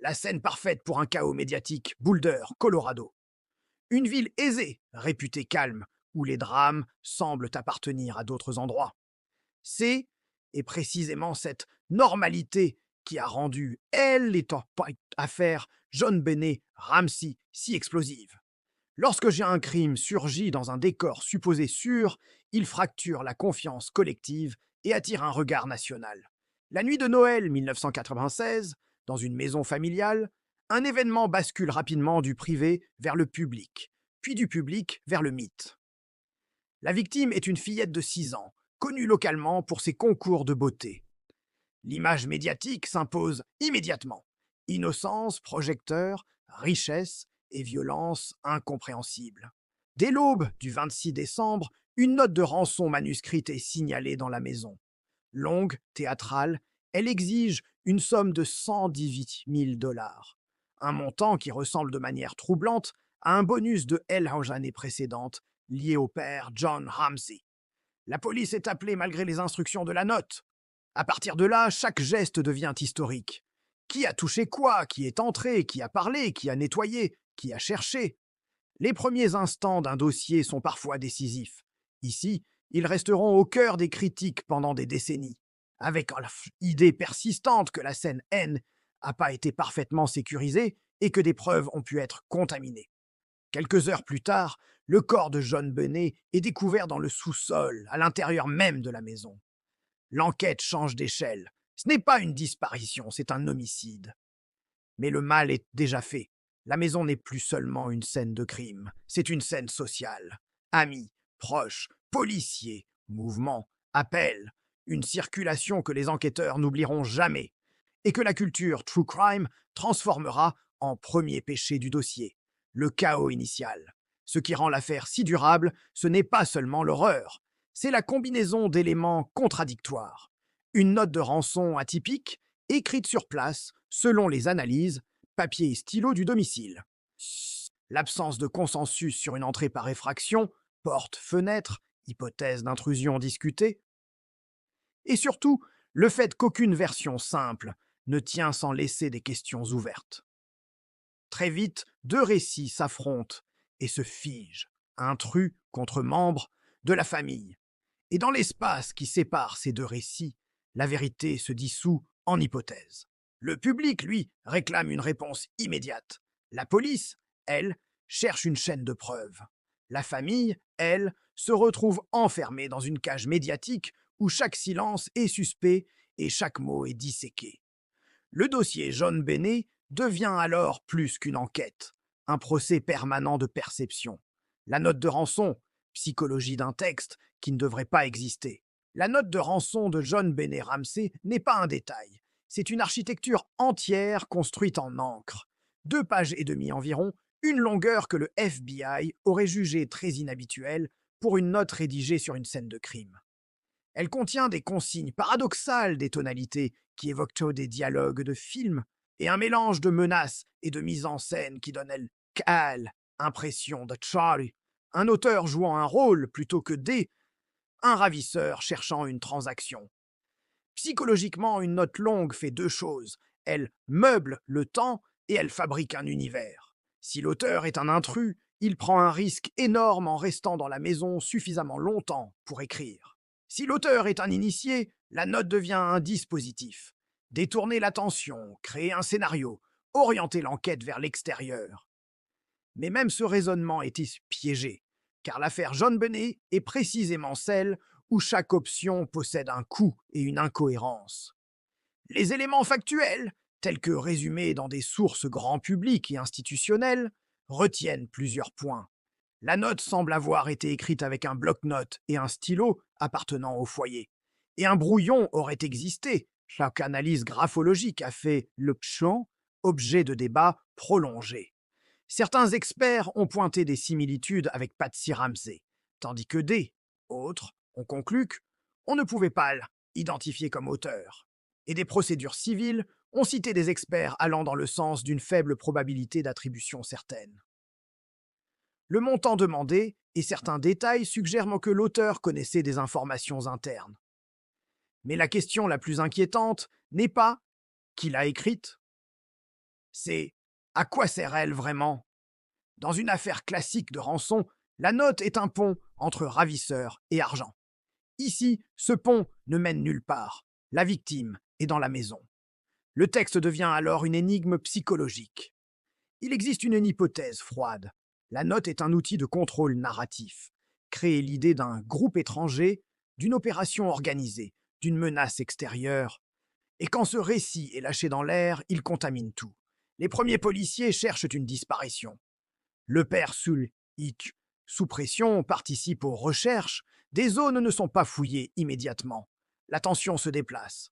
La scène parfaite pour un chaos médiatique, Boulder, Colorado. Une ville aisée, réputée calme, où les drames semblent appartenir à d'autres endroits. C'est, et précisément cette normalité qui a rendu, elle, les affaires John Benet Ramsey si explosive. Lorsque j'ai un crime surgit dans un décor supposé sûr, il fracture la confiance collective et attire un regard national. La nuit de Noël 1996, dans une maison familiale, un événement bascule rapidement du privé vers le public, puis du public vers le mythe. La victime est une fillette de 6 ans, connue localement pour ses concours de beauté. L'image médiatique s'impose immédiatement. Innocence, projecteur, richesse et violence incompréhensibles. Dès l'aube du 26 décembre, une note de rançon manuscrite est signalée dans la maison. Longue, théâtrale, elle exige une somme de 118 000 dollars. Un montant qui ressemble de manière troublante à un bonus de L aux années précédentes lié au père John Ramsey. La police est appelée malgré les instructions de la note. À partir de là, chaque geste devient historique. Qui a touché quoi? Qui est entré? Qui a parlé? Qui a nettoyé? Qui a cherché? Les premiers instants d'un dossier sont parfois décisifs. Ici, ils resteront au cœur des critiques pendant des décennies, avec l'idée persistante que la scène N n'a pas été parfaitement sécurisée et que des preuves ont pu être contaminées. Quelques heures plus tard, le corps de John Benet est découvert dans le sous-sol, à l'intérieur même de la maison. L'enquête change d'échelle. Ce n'est pas une disparition, c'est un homicide. Mais le mal est déjà fait. La maison n'est plus seulement une scène de crime, c'est une scène sociale. Amis, proches, policiers, mouvements, appels, une circulation que les enquêteurs n'oublieront jamais et que la culture True Crime transformera en premier péché du dossier, le chaos initial. Ce qui rend l'affaire si durable, ce n'est pas seulement l'horreur, c'est la combinaison d'éléments contradictoires. Une note de rançon atypique, écrite sur place, selon les analyses, papier et stylo du domicile. L'absence de consensus sur une entrée par effraction, porte, fenêtre, hypothèse d'intrusion discutée. Et surtout, le fait qu'aucune version simple ne tient sans laisser des questions ouvertes. Très vite, deux récits s'affrontent et se figent, intrus contre membres de la famille. Et dans l'espace qui sépare ces deux récits, la vérité se dissout en hypothèses. Le public, lui, réclame une réponse immédiate. La police, elle, cherche une chaîne de preuves. La famille, elle, se retrouve enfermée dans une cage médiatique où chaque silence est suspect et chaque mot est disséqué. Le dossier John Benet devient alors plus qu'une enquête, un procès permanent de perception. La note de rançon, psychologie d'un texte qui ne devrait pas exister. La note de rançon de John Benet Ramsey n'est pas un détail. C'est une architecture entière construite en encre. 2 pages et demie environ, une longueur que le FBI aurait jugée très inhabituelle pour une note rédigée sur une scène de crime. Elle contient des consignes paradoxales des tonalités qui évoquent des dialogues de films et un mélange de menaces et de mise en scène qui donne elle cale impression de Charlie, un auteur jouant un rôle plutôt que un ravisseur cherchant une transaction. Psychologiquement, une note longue fait 2 choses. Elle meuble le temps et elle fabrique un univers. Si l'auteur est un intrus, il prend un risque énorme en restant dans la maison suffisamment longtemps pour écrire. Si l'auteur est un initié, la note devient un dispositif. Détourner l'attention, créer un scénario, orienter l'enquête vers l'extérieur. Mais même ce raisonnement est piégé, car l'affaire John Benet est précisément celle où chaque option possède un coût et une incohérence. Les éléments factuels, tels que résumés dans des sources grand public et institutionnelles, retiennent plusieurs points. La note semble avoir été écrite avec un bloc-notes et un stylo appartenant au foyer. Et un brouillon aurait existé. Chaque analyse graphologique a fait le champ objet de débats prolongés. Certains experts ont pointé des similitudes avec Patsy Ramsey, tandis que autres ont conclu qu'on ne pouvait pas l'identifier comme auteur. Et des procédures civiles ont cité des experts allant dans le sens d'une faible probabilité d'attribution certaine. Le montant demandé et certains détails suggèrent que l'auteur connaissait des informations internes. Mais la question la plus inquiétante n'est pas qui l'a écrite, C'est à quoi sert-elle vraiment? Dans une affaire classique de rançon, la note est un pont entre ravisseur et argent. Ici, ce pont ne mène nulle part. La victime est dans la maison. Le texte devient alors une énigme psychologique. Il existe une hypothèse froide. La note est un outil de contrôle narratif. Créer l'idée d'un groupe étranger, d'une opération organisée, d'une menace extérieure. Et quand ce récit est lâché dans l'air, il contamine tout. Les premiers policiers cherchent une disparition. Le père Sul-Ik, sous pression, participe aux recherches. Des zones ne sont pas fouillées immédiatement. La tension se déplace.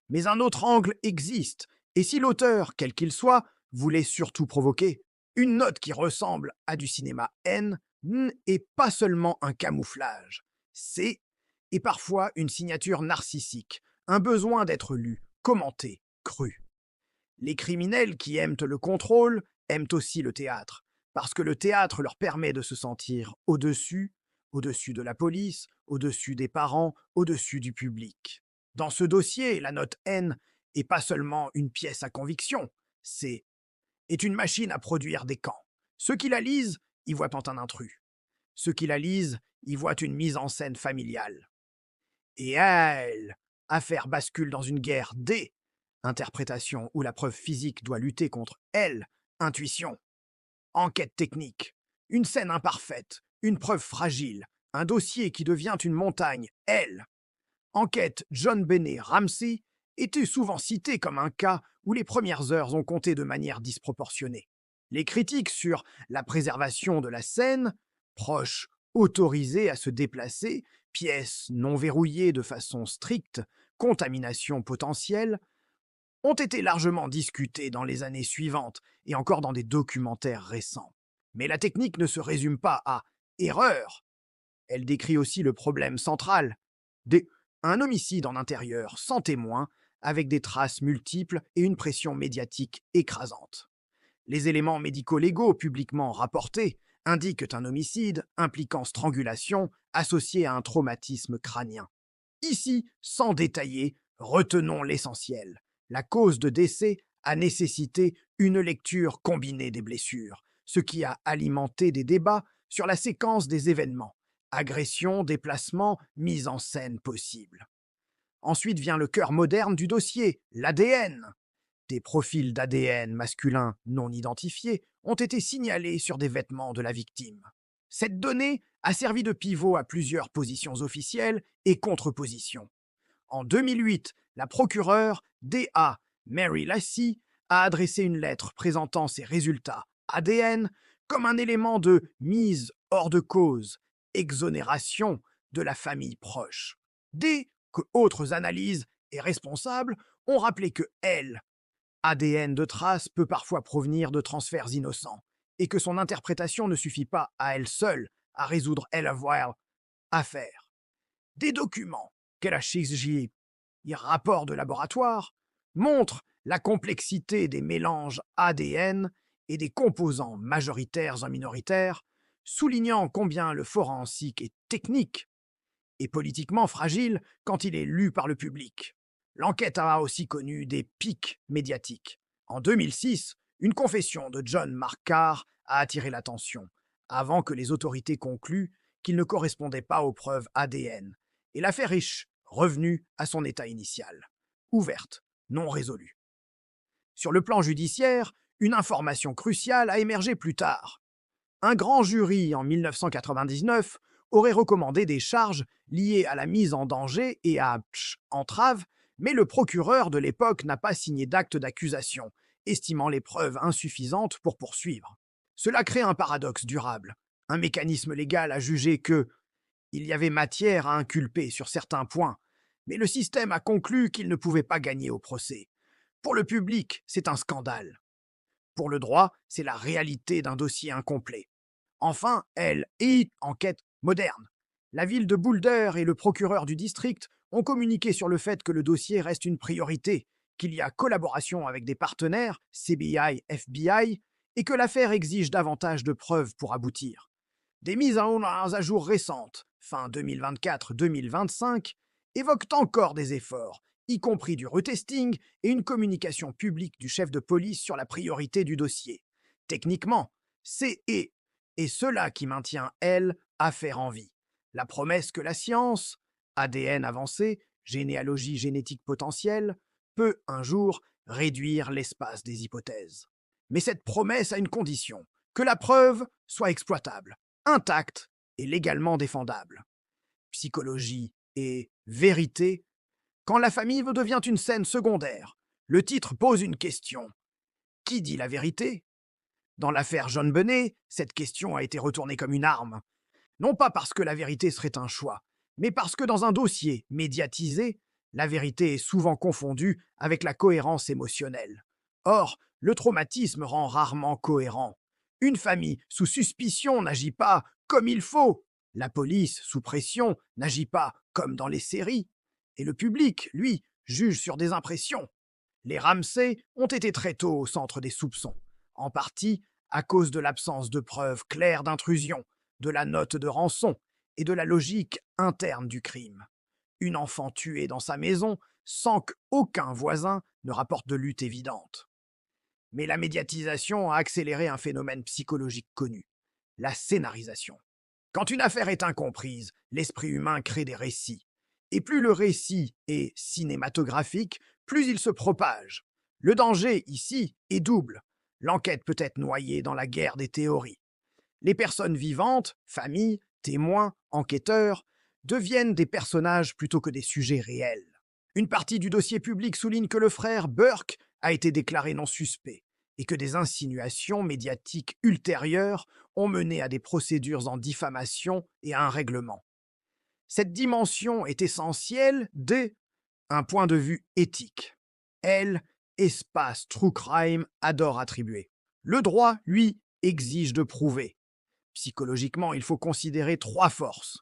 Mais un autre angle existe, et si l'auteur, quel qu'il soit, voulait surtout provoquer, une note qui ressemble à du cinéma N n'est pas seulement un camouflage, c'est, et parfois une signature narcissique, un besoin d'être lu, commenté, cru. Les criminels qui aiment le contrôle aiment aussi le théâtre, parce que le théâtre leur permet de se sentir au-dessus, au-dessus de la police, au-dessus des parents, au-dessus du public. Dans ce dossier, la note N est pas seulement une pièce à conviction, est une machine à produire des camps. Ceux qui la lisent y voient un intrus. Ceux qui la lisent y voient une mise en scène familiale. Et elle, affaire bascule dans une guerre D, interprétation où la preuve physique doit lutter contre L, intuition. Enquête technique, une scène imparfaite, une preuve fragile, un dossier qui devient une montagne L. Enquête John Benet Ramsey était souvent citée comme un cas où les premières heures ont compté de manière disproportionnée. Les critiques sur la préservation de la scène, proche autorisé à se déplacer, pièce non verrouillée de façon stricte, contamination potentielle, ont été largement discutées dans les années suivantes et encore dans des documentaires récents. Mais la technique ne se résume pas à erreur. Elle décrit aussi le problème central, un homicide en intérieur sans témoin, avec des traces multiples et une pression médiatique écrasante. Les éléments médico-légaux publiquement rapportés indiquent un homicide impliquant strangulation associé à un traumatisme crânien. Ici, sans détailler, retenons l'essentiel. La cause de décès a nécessité une lecture combinée des blessures, ce qui a alimenté des débats sur la séquence des événements. Agression, déplacement, mise en scène possible. Ensuite vient le cœur moderne du dossier, l'ADN. Des profils d'ADN masculins non identifiés ont été signalés sur des vêtements de la victime. Cette donnée a servi de pivot à plusieurs positions officielles et contre-positions. En 2008, la procureure D.A. Mary Lassey a adressé une lettre présentant ses résultats ADN comme un élément de mise hors de cause, exonération de la famille proche. Dès que autres analyses et responsables ont rappelé que elle, ADN de trace peut parfois provenir de transferts innocents et que son interprétation ne suffit pas à elle seule à résoudre affaire. Des documents qu'elle a chiffrés, rapports de laboratoire, montrent la complexité des mélanges ADN et des composants majoritaires et minoritaires, soulignant combien le forensique est technique et politiquement fragile quand il est lu par le public. L'enquête a aussi connu des pics médiatiques. En 2006, une confession de John Mark Carr a attiré l'attention, avant que les autorités concluent qu'il ne correspondait pas aux preuves ADN, et l'affaire est revenue à son état initial, ouverte, non résolue. Sur le plan judiciaire, une information cruciale a émergé plus tard. Un grand jury en 1999 aurait recommandé des charges liées à la mise en danger et à entrave, mais le procureur de l'époque n'a pas signé d'acte d'accusation, estimant les preuves insuffisantes pour poursuivre. Cela crée un paradoxe durable. Un mécanisme légal a jugé que il y avait matière à inculper sur certains points, mais le système a conclu qu'il ne pouvait pas gagner au procès. Pour le public, c'est un scandale. Pour le droit, c'est la réalité d'un dossier incomplet. Enfin, enquête moderne. La ville de Boulder et le procureur du district ont communiqué sur le fait que le dossier reste une priorité, qu'il y a collaboration avec des partenaires, CBI, FBI, et que l'affaire exige davantage de preuves pour aboutir. Des mises à jour récentes, fin 2024-2025, évoquent encore des efforts y compris du retesting et une communication publique du chef de police sur la priorité du dossier. Techniquement, c'est et cela qui maintient L affaire en vie. La promesse que la science, ADN avancé, généalogie génétique potentielle, peut un jour réduire l'espace des hypothèses. Mais cette promesse a une condition, que la preuve soit exploitable, intacte et légalement défendable. Psychologie et vérité, quand la famille devient une scène secondaire, le titre pose une question. Qui dit la vérité? Dans l'affaire John Benet, cette question a été retournée comme une arme. Non pas parce que la vérité serait un choix, mais parce que dans un dossier médiatisé, la vérité est souvent confondue avec la cohérence émotionnelle. Or, le traumatisme rend rarement cohérent. Une famille sous suspicion n'agit pas comme il faut. La police, sous pression, n'agit pas comme dans les séries. Et le public, lui, juge sur des impressions. Les Ramsay ont été très tôt au centre des soupçons, en partie à cause de l'absence de preuves claires d'intrusion, de la note de rançon et de la logique interne du crime. Une enfant tuée dans sa maison sans qu'aucun voisin ne rapporte de lutte évidente. Mais la médiatisation a accéléré un phénomène psychologique connu, la scénarisation. Quand une affaire est incomprise, l'esprit humain crée des récits. Et plus le récit est cinématographique, plus il se propage. Le danger, ici, est double. L'enquête peut être noyée dans la guerre des théories. Les personnes vivantes, familles, témoins, enquêteurs, deviennent des personnages plutôt que des sujets réels. Une partie du dossier public souligne que le frère Burke a été déclaré non suspect et que des insinuations médiatiques ultérieures ont mené à des procédures en diffamation et à un règlement. Cette dimension est essentielle dès un point de vue éthique. Elle, espace true crime, adore attribuer. Le droit, lui, exige de prouver. Psychologiquement, il faut considérer 3 forces.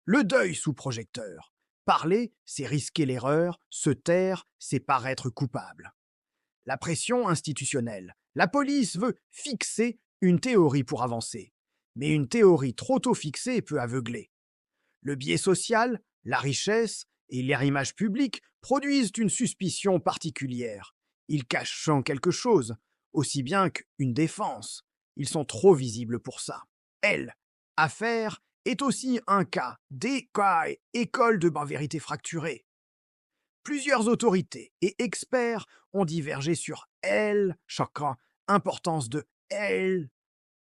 Le deuil sous projecteur. Parler, c'est risquer l'erreur, se taire, c'est paraître coupable. La pression institutionnelle. La police veut fixer une théorie pour avancer. Mais une théorie trop tôt fixée peut aveugler. Le biais social, la richesse et l'image publique produisent une suspicion particulière. Ils cachent quelque chose, aussi bien qu'une défense. Ils sont trop visibles pour ça. Elle, affaire, est aussi un cas d'écaille, école de vérité fracturée. Plusieurs autorités et experts ont divergé sur elle, chacun, importance de elle,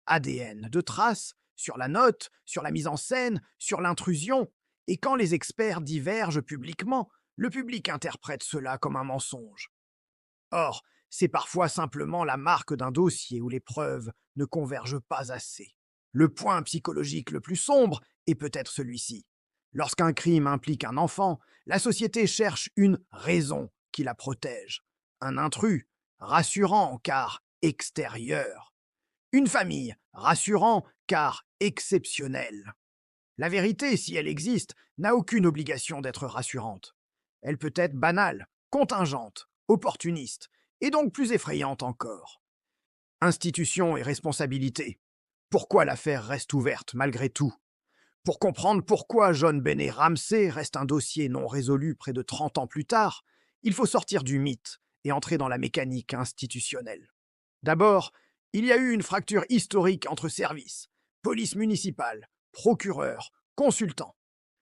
ADN, de traces, sur la note, sur la mise en scène, sur l'intrusion, et quand les experts divergent publiquement, le public interprète cela comme un mensonge. Or, c'est parfois simplement la marque d'un dossier où les preuves ne convergent pas assez. Le point psychologique le plus sombre est peut-être celui-ci. Lorsqu'un crime implique un enfant, la société cherche une raison qui la protège. Un intrus, rassurant car extérieur. Une famille, rassurant car exceptionnelle. La vérité, si elle existe, n'a aucune obligation d'être rassurante. Elle peut être banale, contingente, opportuniste, et donc plus effrayante encore. Institution et responsabilité. Pourquoi l'affaire reste ouverte malgré tout? Pour comprendre pourquoi John Benet Ramsay reste un dossier non résolu près de 30 ans plus tard, il faut sortir du mythe et entrer dans la mécanique institutionnelle. D'abord, il y a eu une fracture historique entre services, police municipale, procureur, consultant.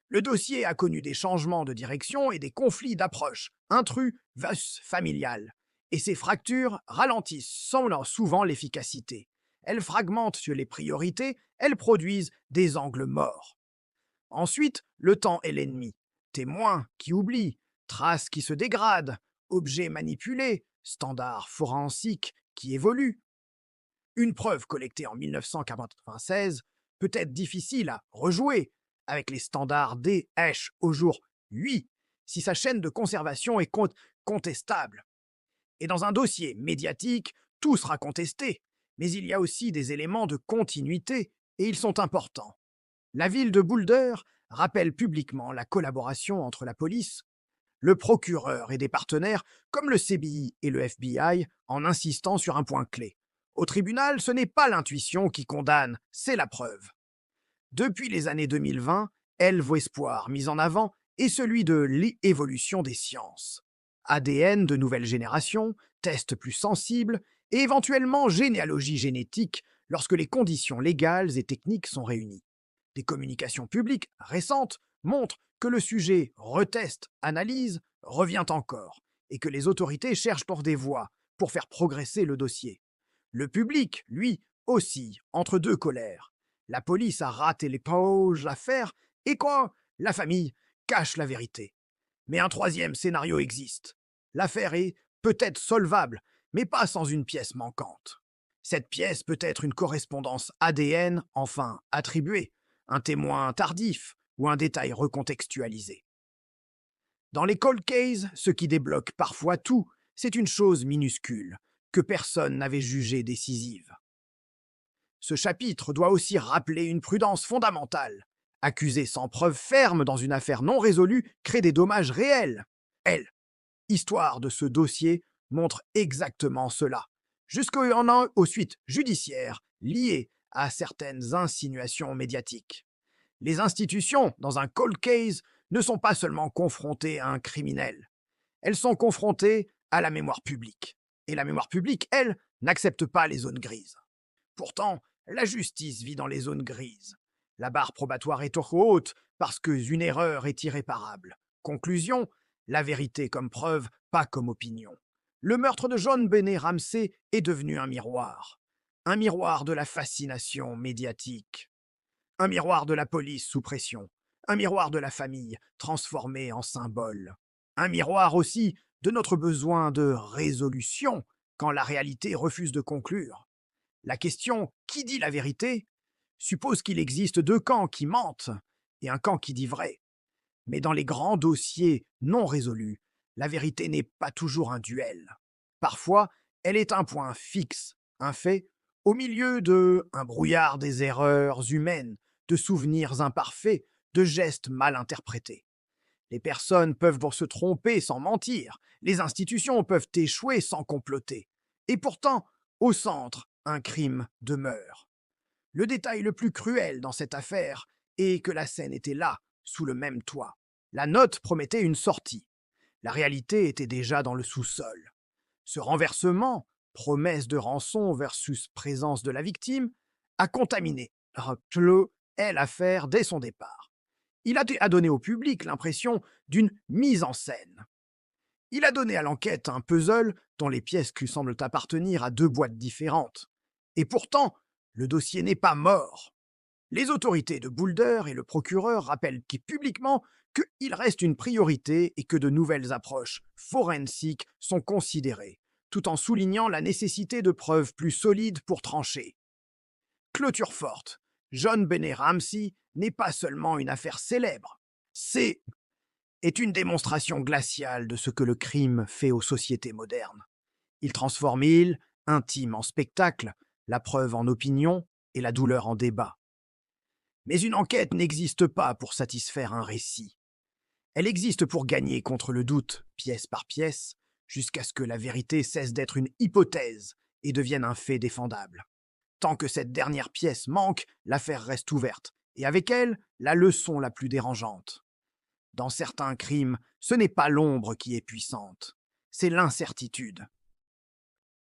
Le dossier a connu des changements de direction et des conflits d'approche, intrus vs familial. Et ces fractures ralentissent souvent l'efficacité. Elles fragmentent sur les priorités, elles produisent des angles morts. Ensuite, le temps est l'ennemi. Témoins qui oublient, traces qui se dégradent, objets manipulés, standards forensiques qui évoluent. Une preuve collectée en 1996 peut être difficile à rejouer avec les standards DH aujourd'hui si sa chaîne de conservation est contestable. Et dans un dossier médiatique, tout sera contesté, mais il y a aussi des éléments de continuité et ils sont importants. La ville de Boulder rappelle publiquement la collaboration entre la police, le procureur et des partenaires comme le CBI et le FBI en insistant sur un point clé. Au tribunal, ce n'est pas l'intuition qui condamne, c'est la preuve. Depuis les années 2020, Elve Espoir, mise en avant, est celui de l'évolution des sciences. ADN de nouvelle génération, tests plus sensibles et éventuellement généalogie génétique lorsque les conditions légales et techniques sont réunies. Des communications publiques récentes montrent que le sujet reteste, analyse, revient encore, et que les autorités cherchent pour des voies pour faire progresser le dossier. Le public, lui, oscille entre deux colères. La police a raté l'éponge l'affaire, et quoi? La famille cache la vérité. Mais un troisième scénario existe. L'affaire est peut-être solvable, mais pas sans une pièce manquante. Cette pièce peut être une correspondance ADN enfin attribuée, un témoin tardif ou un détail recontextualisé. Dans les cold cases, ce qui débloque parfois tout, c'est une chose minuscule, que personne n'avait jugée décisive. Ce chapitre doit aussi rappeler une prudence fondamentale. Accuser sans preuve ferme dans une affaire non résolue crée des dommages réels. Elle, histoire de ce dossier, montre exactement cela, jusqu'aux suites judiciaires liées à certaines insinuations médiatiques. Les institutions, dans un cold case, ne sont pas seulement confrontées à un criminel. Elles sont confrontées à la mémoire publique. Et la mémoire publique, elle, n'accepte pas les zones grises. Pourtant, la justice vit dans les zones grises. La barre probatoire est trop haute parce qu'une erreur est irréparable. Conclusion, la vérité comme preuve, pas comme opinion. Le meurtre de John Benet Ramsey est devenu un miroir. Un miroir de la fascination médiatique. Un miroir de la police sous pression. Un miroir de la famille transformée en symbole. Un miroir aussi de notre besoin de résolution quand la réalité refuse de conclure. La question « qui dit la vérité ?» suppose qu'il existe deux camps qui mentent et un camp qui dit vrai. Mais dans les grands dossiers non résolus, la vérité n'est pas toujours un duel. Parfois, elle est un point fixe, un fait, au milieu un brouillard des erreurs humaines, de souvenirs imparfaits, de gestes mal interprétés. Les personnes peuvent se tromper sans mentir, les institutions peuvent échouer sans comploter. Et pourtant, au centre, un crime demeure. Le détail le plus cruel dans cette affaire est que la scène était là, sous le même toit. La note promettait une sortie. La réalité était déjà dans le sous-sol. Ce renversement, promesse de rançon versus présence de la victime, a contaminé l'affaire dès son départ. Il a donné au public l'impression d'une mise en scène. Il a donné à l'enquête un puzzle dont les pièces semblent appartenir à deux boîtes différentes. Et pourtant, le dossier n'est pas mort. Les autorités de Boulder et le procureur rappellent publiquement qu'il reste une priorité et que de nouvelles approches forensiques sont considérées, tout en soulignant la nécessité de preuves plus solides pour trancher. Clôture forte. John Benet Ramsey n'est pas seulement une affaire célèbre. Est une démonstration glaciale de ce que le crime fait aux sociétés modernes. Il transforme intime en spectacle, la preuve en opinion et la douleur en débat. Mais une enquête n'existe pas pour satisfaire un récit. Elle existe pour gagner contre le doute, pièce par pièce, jusqu'à ce que la vérité cesse d'être une hypothèse et devienne un fait défendable. Tant que cette dernière pièce manque, l'affaire reste ouverte, et avec elle, la leçon la plus dérangeante. Dans certains crimes, ce n'est pas l'ombre qui est puissante, c'est l'incertitude.